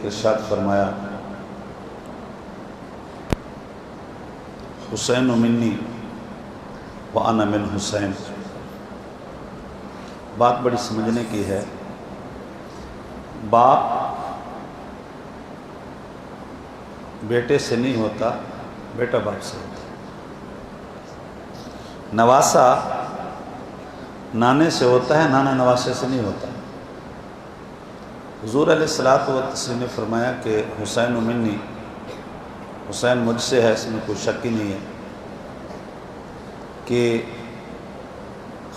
ارشاد فرمایا حسین منی وانا من حسین. بات بڑی سمجھنے کی ہے. باپ بیٹے سے نہیں ہوتا، بیٹا باپ سے ہوتا. نواسا نانے سے ہوتا ہے، نانا نواسے سے نہیں ہوتا. حضور علیہ الصلوۃ والتسلیم نے فرمایا کہ حسین منی، حسین مجھ سے ہے، اس میں کوئی شک ہی نہیں ہے کہ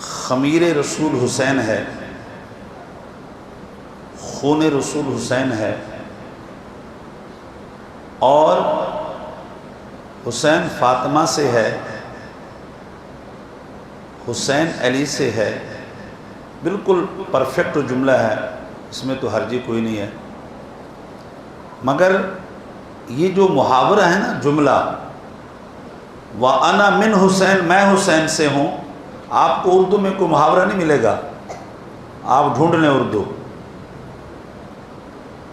خمیر رسول حسین ہے، خون رسول حسین ہے، اور حسین فاطمہ سے ہے، حسین علی سے ہے. بالکل پرفیکٹ جملہ ہے، اس میں تو حرجی کوئی نہیں ہے. مگر یہ جو محاورہ ہے نا جملہ وَأَنَا مِنْ حسین، میں حسین سے ہوں، آپ کو اردو میں کوئی محاورہ نہیں ملے گا. آپ ڈھونڈ لیں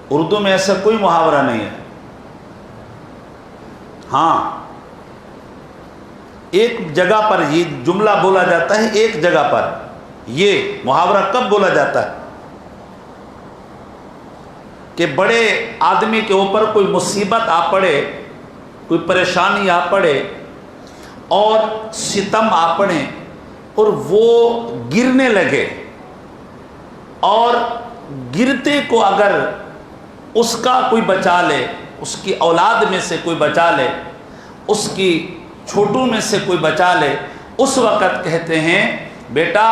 اردو میں ایسا کوئی محاورہ نہیں ہے. ہاں ایک جگہ پر یہ جملہ بولا جاتا ہے، ایک جگہ پر. یہ محاورہ کب بولا جاتا ہے؟ کہ بڑے آدمی کے اوپر کوئی مصیبت آ پڑے، کوئی پریشانی آ پڑے اور ستم آ پڑے اور وہ گرنے لگے، اور گرتے کو اگر اس کا کوئی بچا لے، اس کی اولاد میں سے کوئی بچا لے، اس کی چھوٹوں میں سے کوئی بچا لے، اس وقت کہتے ہیں بیٹا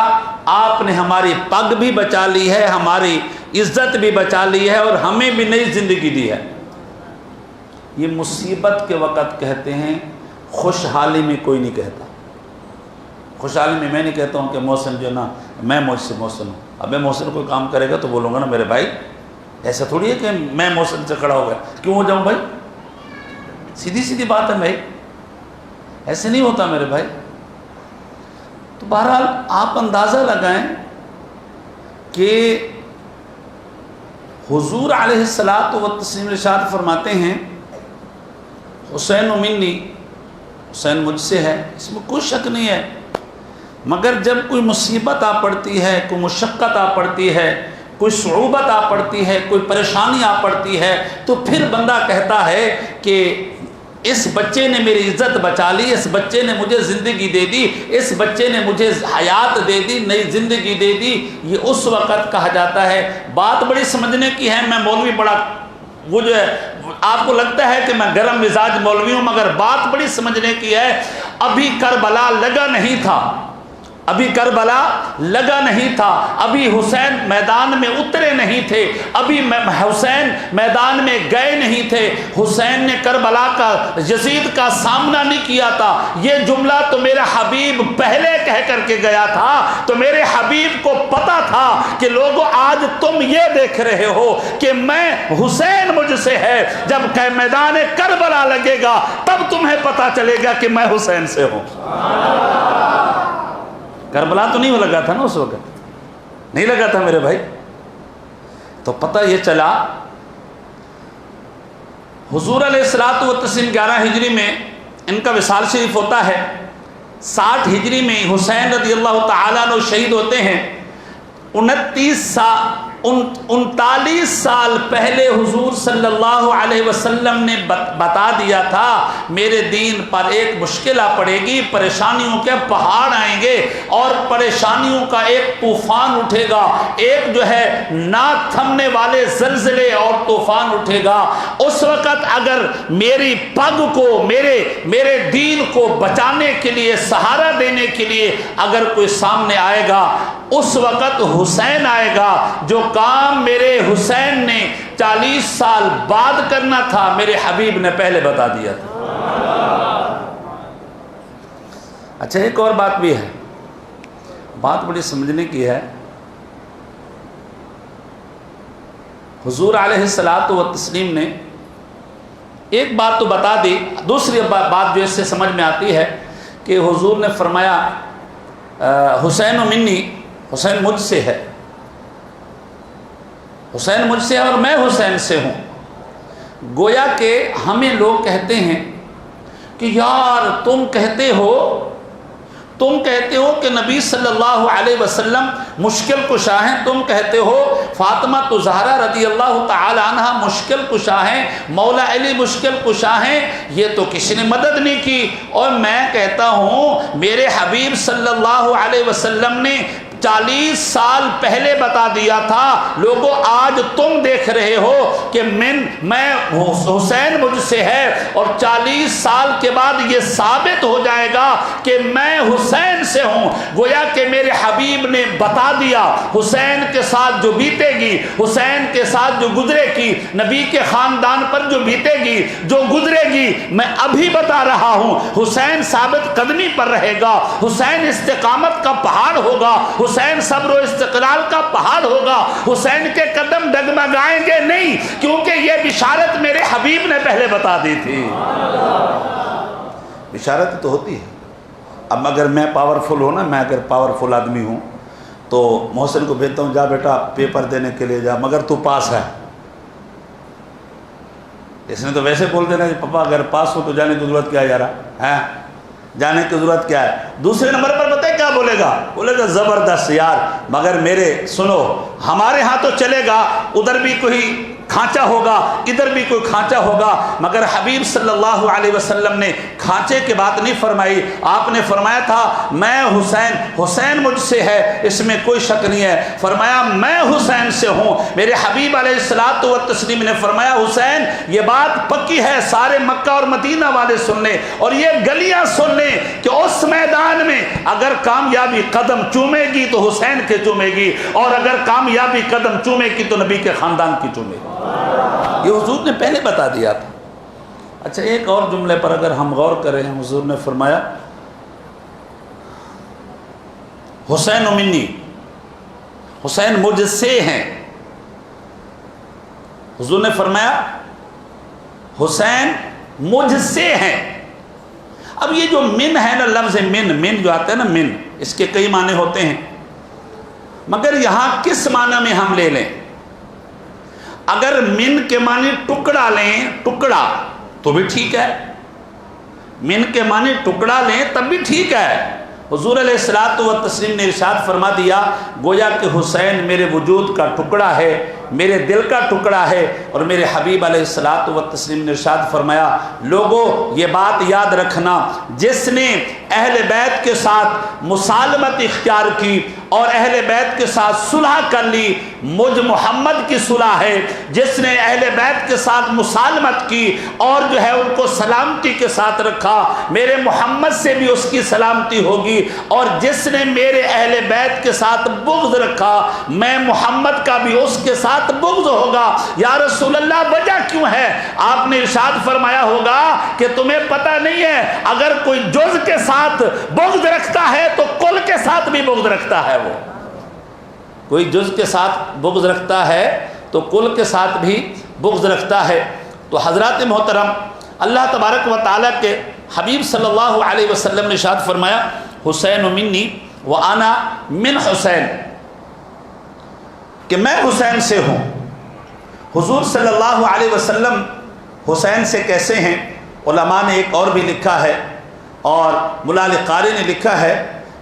آپ نے ہماری پگ بھی بچا لی ہے، ہماری عزت بھی بچا لی ہے، اور ہمیں بھی نئی زندگی دی ہے. یہ مصیبت کے وقت کہتے ہیں، خوشحالی میں کوئی نہیں کہتا. خوشحالی میں میں نہیں کہتا ہوں کہ محسن جو نا میں مجھ سے محسن ہوں. اب میں محسن کوئی کام کرے گا تو بولوں گا نا میرے بھائی، ایسا تھوڑی ہے کہ میں محسن سے کھڑا ہو گیا کیوں ہو جاؤں بھائی. سیدھی سیدھی بات ہے بھائی، ایسے نہیں ہوتا میرے بھائی. تو بہرحال آپ اندازہ لگائیں کہ حضور علیہ الصلوۃ والتسلیم ارشاد فرماتے ہیں حسین منی، حسین مجھ سے ہے، اس میں کوئی شک نہیں ہے. مگر جب کوئی مصیبت آ پڑتی ہے، کوئی مشقت آ پڑتی ہے، کوئی صعوبت آ پڑتی ہے، کوئی پریشانی آ پڑتی ہے، تو پھر بندہ کہتا ہے کہ اس بچے نے میری عزت بچا لی، اس بچے نے مجھے زندگی دے دی، اس بچے نے مجھے حیات دے دی، نئی زندگی دے دی. یہ اس وقت کہا جاتا ہے. بات بڑی سمجھنے کی ہے. میں مولوی بڑا وہ جو ہے آپ کو لگتا ہے کہ میں گرم مزاج مولوی ہوں، مگر بات بڑی سمجھنے کی ہے. ابھی کربلا لگا نہیں تھا، ابھی کربلا لگا نہیں تھا، ابھی حسین میدان میں اترے نہیں تھے، ابھی حسین میدان میں گئے نہیں تھے، حسین نے کربلا کا یزید کا سامنا نہیں کیا تھا. یہ جملہ تو میرا حبیب پہلے کہہ کر کے گیا تھا. تو میرے حبیب کو پتا تھا کہ لوگوں آج تم یہ دیکھ رہے ہو کہ میں حسین مجھ سے ہے، جب کہ میدان کربلا لگے گا تب تمہیں پتا چلے گا کہ میں حسین سے ہوں. کربلا تو نہیں لگا تھا نا اس وقت، نہیں لگا تھا میرے بھائی. تو پتہ یہ چلا حضور علیہ الصلوۃ والتسلیم 11 ہجری میں ان کا وصال شریف ہوتا ہے. 60 ہجری میں حسین رضی اللہ تعالیٰ عنہ شہید ہوتے ہیں. 39 سال پہلے حضور صلی اللہ علیہ وسلم نے بتا دیا تھا میرے دین پر ایک مشکل آ پڑے گی، پریشانیوں کے پہاڑ آئیں گے اور پریشانیوں کا ایک طوفان اٹھے گا، ایک جو ہے نہ تھمنے والے زلزلے اور طوفان اٹھے گا. اس وقت اگر میری پگ کو، میرے دین کو بچانے کے لیے، سہارا دینے کے لیے اگر کوئی سامنے آئے گا، اس وقت حسین آئے گا. جو کام میرے حسین نے 40 سال بعد کرنا تھا میرے حبیب نے پہلے بتا دیا تھا. اچھا ایک اور بات بھی ہے، بات بڑی سمجھنے کی ہے. حضور علیہ الصلوۃ والتسلیم نے ایک بات تو بتا دی، دوسری بات جو اس سے سمجھ میں آتی ہے کہ حضور نے فرمایا حسین منی، حسین مجھ سے ہے، حسین مجھ سے ہے اور میں حسین سے ہوں. گویا کہ ہمیں لوگ کہتے ہیں کہ یار تم کہتے ہو کہ نبی صلی اللہ علیہ وسلم مشکل کشا ہیں، تم کہتے ہو فاطمہ زہرا رضی اللہ تعالی عنہ مشکل کشا ہیں، مولا علی مشکل کشا ہیں، یہ تو کسی نے مدد نہیں کی۔ اور میں کہتا ہوں میرے حبیب صلی اللہ علیہ وسلم نے 40 سال پہلے بتا دیا تھا۔ لوگوں آج تم دیکھ رہے ہو کہ میں حسین مجھ سے ہے، اور 40 سال کے بعد یہ ثابت ہو جائے گا کہ میں حسین سے ہوں۔ گویا کہ میرے حبیب نے بتا دیا حسین کے ساتھ جو بیتے گی، حسین کے ساتھ جو گزرے گی، نبی کے خاندان پر جو بیتے گی، جو گزرے گی، میں ابھی بتا رہا ہوں حسین ثابت قدمی پر رہے گا، حسین استقامت کا پہاڑ ہوگا، حسین صبر و استقلال کا پہاڑ ہوگا، حسین کے قدم ڈگمگائیں گے نہیں، کیونکہ یہ بشارت میرے حبیب نے پہلے بتا دی تھی۔ بشارت تو ہوتی ہے۔ اب اگر میں پاورفل ہوں نا، میں اگر پاورفل آدمی ہوں تو محسن کو بھیجتا ہوں، جا بیٹا پیپر دینے کے لیے جا، مگر تو پاس ہے۔ اس نے تو ویسے بول دینا کہ پپا اگر پاس ہو تو جانے کی ضرورت کیا ہے یارا، ہے جانے کی ضرورت کیا ہے۔ دوسرے نمبر پر بتائیں کیا بولے گا، بولے گا زبردست یار، مگر میرے سنو ہمارے ہاں تو چلے گا، ادھر بھی کوئی کھانچہ ہوگا، ادھر بھی کوئی کھانچہ ہوگا، مگر حبیب صلی اللہ علیہ وسلم نے کھانچے کی بات نہیں فرمائی۔ آپ نے فرمایا تھا میں حسین مجھ سے ہے، اس میں کوئی شک نہیں ہے۔ فرمایا میں حسین سے ہوں۔ میرے حبیب علیہ الصلوۃ والتسلیم نے فرمایا حسین یہ بات پکی ہے، سارے مکہ اور مدینہ والے سن لیں اور یہ گلیاں سن لیں کہ اس میدان میں اگر کامیابی قدم چومے گی تو حسین کے چومے گی، اور اگر کامیابی قدم چومے گی تو نبی کے خاندان کی چومے گی۔ یہ حضور نے پہلے بتا دیا تھا۔ اچھا ایک اور جملے پر اگر ہم غور کریں، حضور نے فرمایا حسین منی، حسین مجھ سے ہیں۔ حضور نے فرمایا حسین مجھ سے ہیں۔ اب یہ جو من ہے نا، لفظ من جو آتا ہے نا، من اس کے کئی معنی ہوتے ہیں، مگر یہاں کس معنی میں ہم لے لیں؟ اگر من کے معنی ٹکڑا لیں، ٹکڑا، تو بھی ٹھیک ہے، من کے معنی ٹکڑا لیں تب بھی ٹھیک ہے۔ حضور علیہ الصلوۃ والتسلیم نے ارشاد فرما دیا گویا کہ حسین میرے وجود کا ٹکڑا ہے، میرے دل کا ٹکڑا ہے۔ اور میرے حبیب علیہ الصلوۃ والتسلیم نے ارشاد فرمایا لوگوں یہ بات یاد رکھنا، جس نے اہل بیت کے ساتھ مسالمت اختیار کی اور اہل بیت کے ساتھ صلح کر لی، مجھ محمد کی صلح ہے۔ جس نے اہل بیت کے ساتھ مسالمت کی اور جو ہے ان کو سلامتی کے ساتھ رکھا، میرے محمد سے بھی اس کی سلامتی ہوگی، اور جس نے میرے اہل بیت کے ساتھ بغض رکھا، میں محمد کا بھی اس کے ساتھ بغض ہوگا۔ یا رسول اللہ وجہ کیوں ہے؟ آپ نے ارشاد فرمایا ہوگا کہ تمہیں پتہ نہیں ہے اگر کوئی جز کے ساتھ بغض رکھتا ہے تو کل کے ساتھ بھی بغض رکھتا ہے۔ وہ کوئی جز کے ساتھ بغض رکھتا ہے تو کل کے ساتھ بھی بغض رکھتا ہے۔ تو حضرات محترم، اللہ تبارک و تعالیٰ کے حبیب صلی اللہ علیہ وسلم نے ارشاد فرمایا حسین منی وانا من حسین، کہ میں حسین سے ہوں۔ حضور صلی اللہ علیہ وسلم حسین سے کیسے ہیں؟ علماء نے ایک اور بھی لکھا ہے، اور ملا علی قاری نے لکھا ہے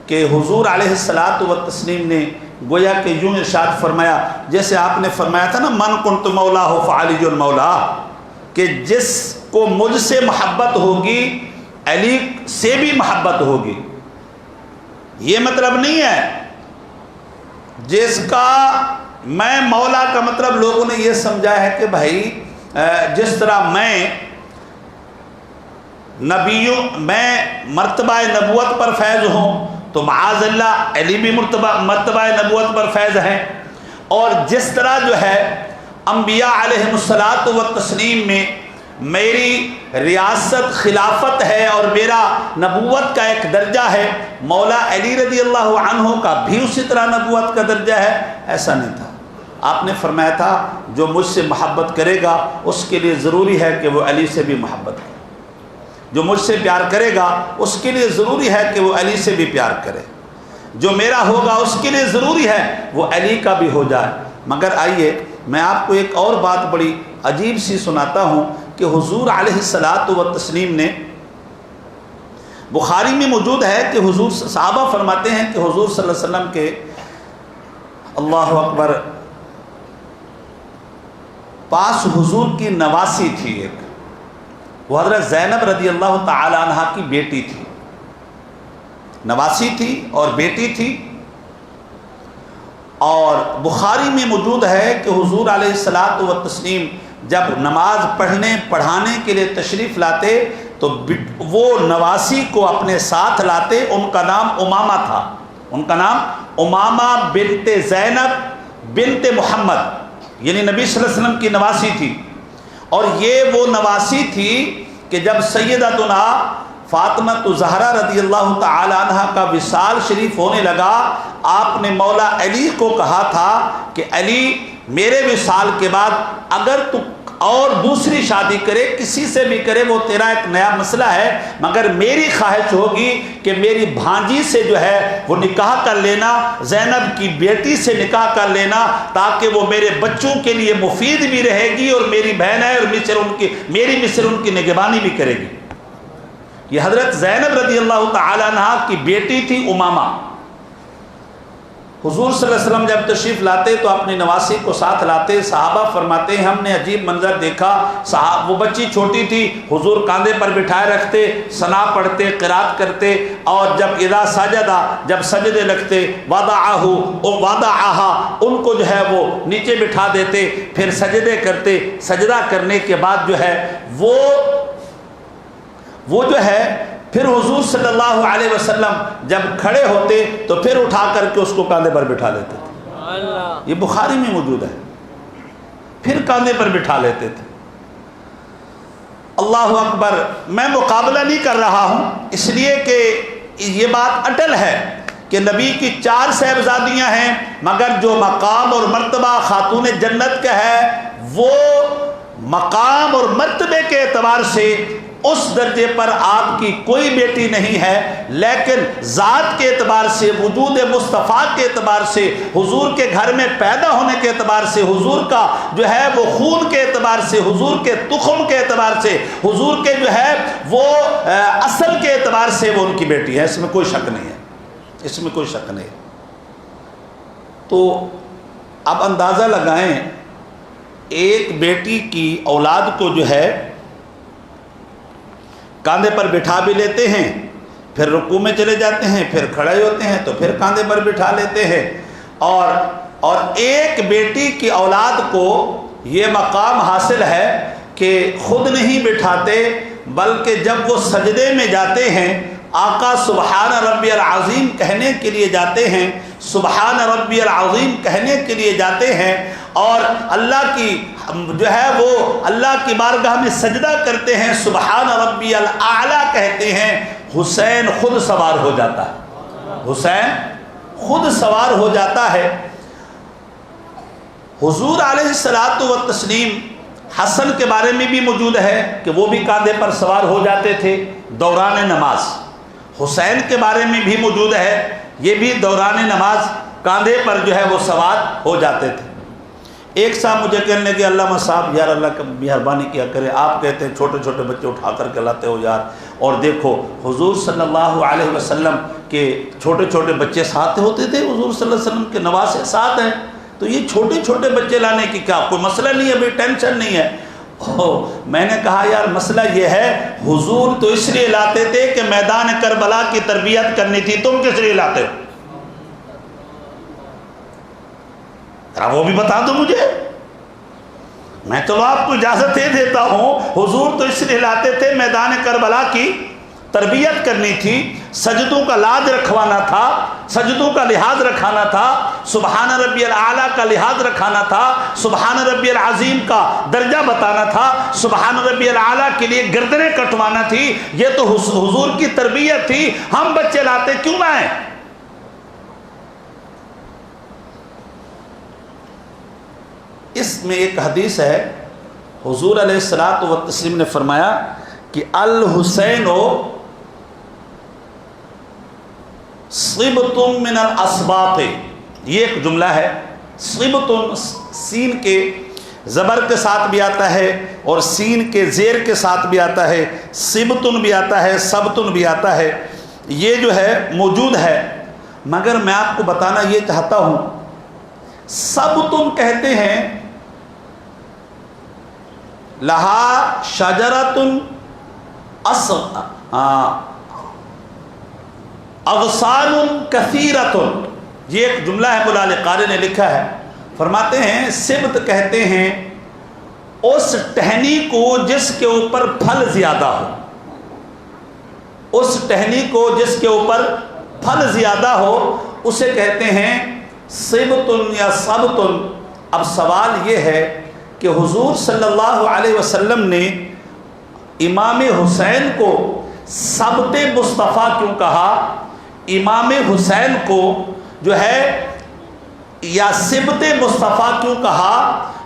کہ حضور علیہ الصلوۃ والتسلیم نے گویا کہ یوں ارشاد فرمایا، جیسے آپ نے فرمایا تھا نا من کنت مولا فعلی مولا، کہ جس کو مجھ سے محبت ہوگی علی سے بھی محبت ہوگی۔ یہ مطلب نہیں ہے جس کا میں مولا کا مطلب لوگوں نے یہ سمجھا ہے کہ بھائی جس طرح میں مرتبہ نبوت پر فیض ہوں تو معاذ اللہ علی بھی مرتبہ نبوت پر فیض ہیں، اور جس طرح جو ہے انبیاء علیہم الصلوۃ والتسلیم میں میری ریاست خلافت ہے اور میرا نبوت کا ایک درجہ ہے، مولا علی رضی اللہ عنہ کا بھی اسی طرح نبوت کا درجہ ہے، ایسا نہیں تھا۔ آپ نے فرمایا تھا جو مجھ سے محبت کرے گا اس کے لیے ضروری ہے کہ وہ علی سے بھی محبت کرے، جو مجھ سے پیار کرے گا اس کے لیے ضروری ہے کہ وہ علی سے بھی پیار کرے، جو میرا ہوگا اس کے لیے ضروری ہے وہ علی کا بھی ہو جائے۔ مگر آئیے میں آپ کو ایک اور بات بڑی عجیب سی سناتا ہوں کہ حضور علیہ الصلاۃ والتسلیم نے، بخاری میں موجود ہے کہ حضور صحابہ فرماتے ہیں کہ حضور صلی اللہ علیہ وسلم کے، اللہ اکبر، پاس حضور کی نواسی تھی ایک، وہ حضرت زینب رضی اللہ تعالی عنہ کی بیٹی تھی، نواسی تھی اور بیٹی تھی۔ اور بخاری میں موجود ہے کہ حضور علیہ الصلاۃ والتسلیم جب نماز پڑھانے کے لیے تشریف لاتے تو وہ نواسی کو اپنے ساتھ لاتے، ان کا نام امامہ تھا، ان کا نام امامہ بنت زینب بنت محمد، یعنی نبی صلی اللہ علیہ وسلم کی نواسی تھی۔ اور یہ وہ نواسی تھی کہ جب سیدتنا فاطمہ زہرا رضی اللہ تعالی عنہ کا وصال شریف ہونے لگا، آپ نے مولا علی کو کہا تھا کہ علی، میرے وصال کے بعد اگر تو اور دوسری شادی کرے، کسی سے بھی کرے، وہ تیرا ایک نیا مسئلہ ہے، مگر میری خواہش ہوگی کہ میری بھانجی سے جو ہے وہ نکاح کر لینا، زینب کی بیٹی سے نکاح کر لینا، تاکہ وہ میرے بچوں کے لیے مفید بھی رہے گی، اور میری بہن ہے اور میری مصر ان کی نگہبانی بھی کرے گی۔ یہ حضرت زینب رضی اللہ تعالی عنہ کی بیٹی تھی امامہ۔ حضور صلی اللہ علیہ وسلم جب تشریف لاتے تو اپنی نواسی کو ساتھ لاتے۔ صحابہ فرماتے ہیں ہم نے عجیب منظر دیکھا، وہ بچی چھوٹی تھی، حضور کاندھے پر بٹھائے رکھتے، ثنا پڑھتے، قرات کرتے، اور جب اذا سجدہ، جب سجدے لگتے، وضعہا، ان کو جو ہے وہ نیچے بٹھا دیتے، پھر سجدے کرتے۔ سجدہ کرنے کے بعد جو ہے وہ جو ہے پھر حضور صلی اللہ علیہ وسلم جب کھڑے ہوتے تو پھر اٹھا کر کے اس کو کاندھے پر بٹھا لیتے تھے۔ یہ بخاری میں موجود ہے، پھر کاندھے پر بٹھا لیتے تھے۔ اللہ اکبر، میں مقابلہ نہیں کر رہا ہوں، اس لیے کہ یہ بات اٹل ہے کہ نبی کی 4 صاحبزادیاں ہیں، مگر جو مقام اور مرتبہ خاتون جنت کا ہے، وہ مقام اور مرتبے کے اعتبار سے اس درجے پر آپ کی کوئی بیٹی نہیں ہے، لیکن ذات کے اعتبار سے، وجود مصطفیٰ کے اعتبار سے، حضور کے گھر میں پیدا ہونے کے اعتبار سے، حضور کا جو ہے وہ خون کے اعتبار سے، حضور کے تخم کے اعتبار سے، حضور کے جو ہے وہ اصل کے اعتبار سے وہ ان کی بیٹی ہے، اس میں کوئی شک نہیں ہے، اس میں کوئی شک نہیں ہے۔ تو اب اندازہ لگائیں، ایک بیٹی کی اولاد کو جو ہے کاندھے پر بٹھا بھی لیتے ہیں، پھر رکوع میں چلے جاتے ہیں، پھر کھڑے ہوتے ہیں تو پھر کاندھے پر بٹھا لیتے ہیں، اور ایک بیٹی کی اولاد کو یہ مقام حاصل ہے کہ خود نہیں بٹھاتے، بلکہ جب وہ سجدے میں جاتے ہیں، آقا سبحان ربی العظیم کہنے کے لیے جاتے ہیں، سبحان ربی العظیم کہنے کے لیے جاتے ہیں، اور اللہ کی جو ہے وہ اللہ کی بارگاہ میں سجدہ کرتے ہیں، سبحان ربی الاعلیٰ کہتے ہیں، حسین خود سوار ہو جاتا ہے، حسین خود سوار ہو جاتا ہے۔ حضور علیہ الصلاۃ والتسلیم حسن کے بارے میں بھی موجود ہے کہ وہ بھی کاندھے پر سوار ہو جاتے تھے دوران نماز۔ حسین کے بارے میں بھی موجود ہے، یہ بھی دوران نماز کاندھے پر جو ہے وہ سوار ہو جاتے تھے۔ ایک صاحب مجھے کہنے لگے، علامہ صاحب یار اللہ کا مہربانی کیا کرے، آپ کہتے ہیں چھوٹے چھوٹے بچے اٹھا کر کے لاتے ہو یار، اور دیکھو حضور صلی اللہ علیہ وسلم کے چھوٹے چھوٹے بچے ساتھ ہوتے تھے، حضور صلی اللہ علیہ وسلم کے نواسے ساتھ ہیں، تو یہ چھوٹے چھوٹے بچے لانے کی کیا کوئی مسئلہ نہیں ہے، بھائی ٹینشن نہیں ہے۔ میں نے کہا یار مسئلہ یہ ہے، حضور تو اس لیے لاتے تھے کہ میدان کربلا کی تربیت کرنی تھی، تم کس لیے لاتے ہو؟ وہ بھی بتا دو مجھے، میں تو آپ کو اجازت دے دیتا ہوں، حضور تو اس لیے لاتے تھے میدان کربلا کی تربیت کرنی تھی، سجدوں کا لاج رکھوانا تھا، سجدوں کا لحاظ رکھانا تھا، سبحان ربی الاعلیٰ کا لحاظ رکھانا تھا، سبحان ربی العظیم کا درجہ بتانا تھا، سبحان ربی الاعلیٰ کے لیے گردنیں کٹوانا تھی، یہ تو حضور کی تربیت تھی، ہم بچے لاتے کیوں نہ ہیں؟ اس میں ایک حدیث ہے، حضور علیہ الصلاۃ والتسلیم نے فرمایا کہ الحسین صبت من الاسباط، یہ ایک جملہ ہے، صبتن سین کے زبر کے ساتھ بھی آتا ہے اور سین کے زیر کے ساتھ بھی آتا ہے، صبتن بھی آتا ہے، سبتن بھی آتا ہے، یہ جو ہے موجود ہے۔ مگر میں آپ کو بتانا یہ چاہتا ہوں، سبتن کہتے ہیں لہا شجرتن اغصان کثیرتن، یہ ایک جملہ ہے مولا قاری نے لکھا ہے، فرماتے ہیں سبت کہتے ہیں اس ٹہنی کو جس کے اوپر پھل زیادہ ہو، اس ٹہنی کو جس کے اوپر پھل زیادہ ہو اسے کہتے ہیں سبتن یا سبتن۔ اب سوال یہ ہے کہ حضور صلی اللہ علیہ وسلم نے امام حسین کو سبت مصطفیٰ کیوں کہا، امام حسین کو جو ہے یا سبت مصطفیٰ کیوں کہا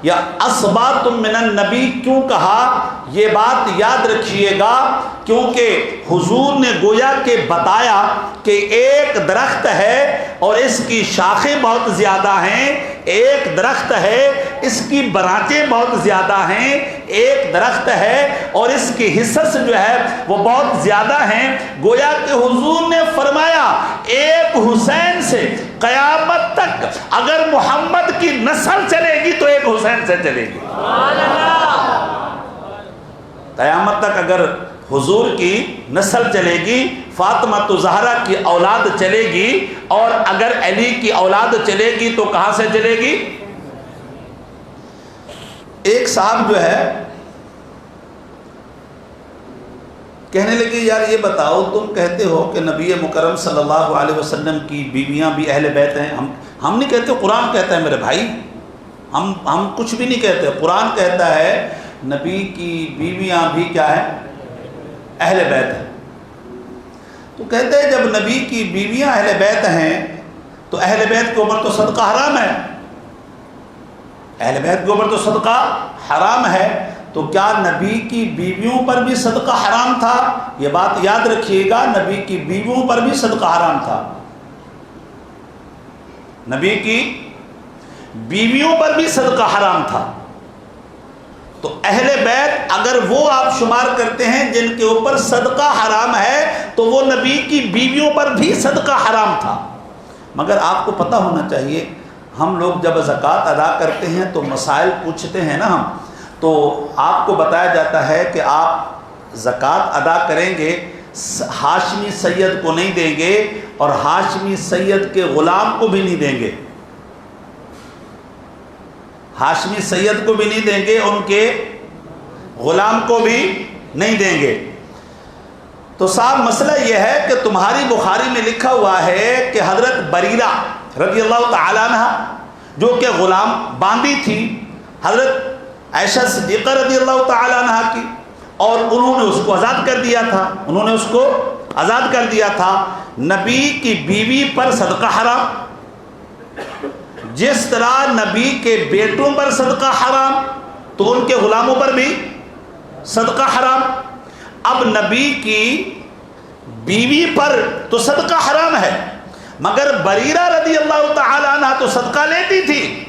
یا اسبات من النبی کیوں کہا، یہ بات یاد رکھیے گا، کیونکہ حضور نے گویا کہ بتایا کہ ایک درخت ہے اور اس کی شاخیں بہت زیادہ ہیں، ایک درخت ہے اس کی برانچیں بہت زیادہ ہیں، ایک درخت ہے اور اس کی حصص جو ہے وہ بہت زیادہ ہیں۔ گویا کہ حضور نے فرمایا ایک حسین سے قیامت تک اگر محمد کی نسل چلے گی تو ایک حسین سے چلے گی، قیامت تک اگر حضور کی نسل چلے گی، فاطمہ زہرا کی اولاد چلے گی، اور اگر علی کی اولاد چلے گی تو کہاں سے چلے گی؟ ایک صاحب جو ہے کہنے لگے یار یہ بتاؤ تم کہتے ہو کہ نبی مکرم صلی اللہ علیہ وسلم کی بیویاں بھی اہل بیت ہیں، ہم نہیں کہتے، قرآن کہتا ہے میرے بھائی، ہم کچھ بھی نہیں کہتے، قرآن کہتا ہے نبی کی بیویاں بھی کیا ہیں؟ اہل بیت ہیں۔ تو کہتے ہیں جب نبی کی بیویاں اہل بیت ہیں تو اہل بیت کے اوپر تو صدقہ حرام ہے، اہل بیت کے اوپر تو صدقہ حرام ہے، تو کیا نبی کی بیویوں پر بھی صدقہ حرام تھا؟ یہ بات یاد رکھیے گا، نبی کی بیویوں پر بھی صدقہ حرام تھا، نبی کی بیویوں پر بھی صدقہ حرام تھا۔ تو اہل بیت اگر وہ آپ شمار کرتے ہیں جن کے اوپر صدقہ حرام ہے تو وہ نبی کی بیویوں پر بھی صدقہ حرام تھا۔ مگر آپ کو پتہ ہونا چاہیے، ہم لوگ جب زکوٰۃ ادا کرتے ہیں تو مسائل پوچھتے ہیں نا، ہم تو آپ کو بتایا جاتا ہے کہ آپ زکوٰۃ ادا کریں گے، ہاشمی سید کو نہیں دیں گے اور ہاشمی سید کے غلام کو بھی نہیں دیں گے، ہاشمی سید کو بھی نہیں دیں گے، ان کے غلام کو بھی نہیں دیں گے۔ تو صاحب مسئلہ یہ ہے کہ تمہاری بخاری میں لکھا ہوا ہے کہ حضرت بریرہ رضی اللہ تعالیٰ عنہ جو کہ غلام باندھی تھی حضرت عائشہ صدیقہ رضی اللہ تعالیٰ عنہ کی، اور انہوں نے اس کو آزاد کر دیا تھا، انہوں نے اس کو آزاد کر دیا تھا۔ نبی کی بیوی پر صدقہ حرام، جس طرح نبی کے بیٹوں پر صدقہ حرام تو ان کے غلاموں پر بھی صدقہ حرام۔ اب نبی کی بیوی پر تو صدقہ حرام ہے، مگر بریرہ رضی اللہ تعالی عنہ تو صدقہ لیتی تھی،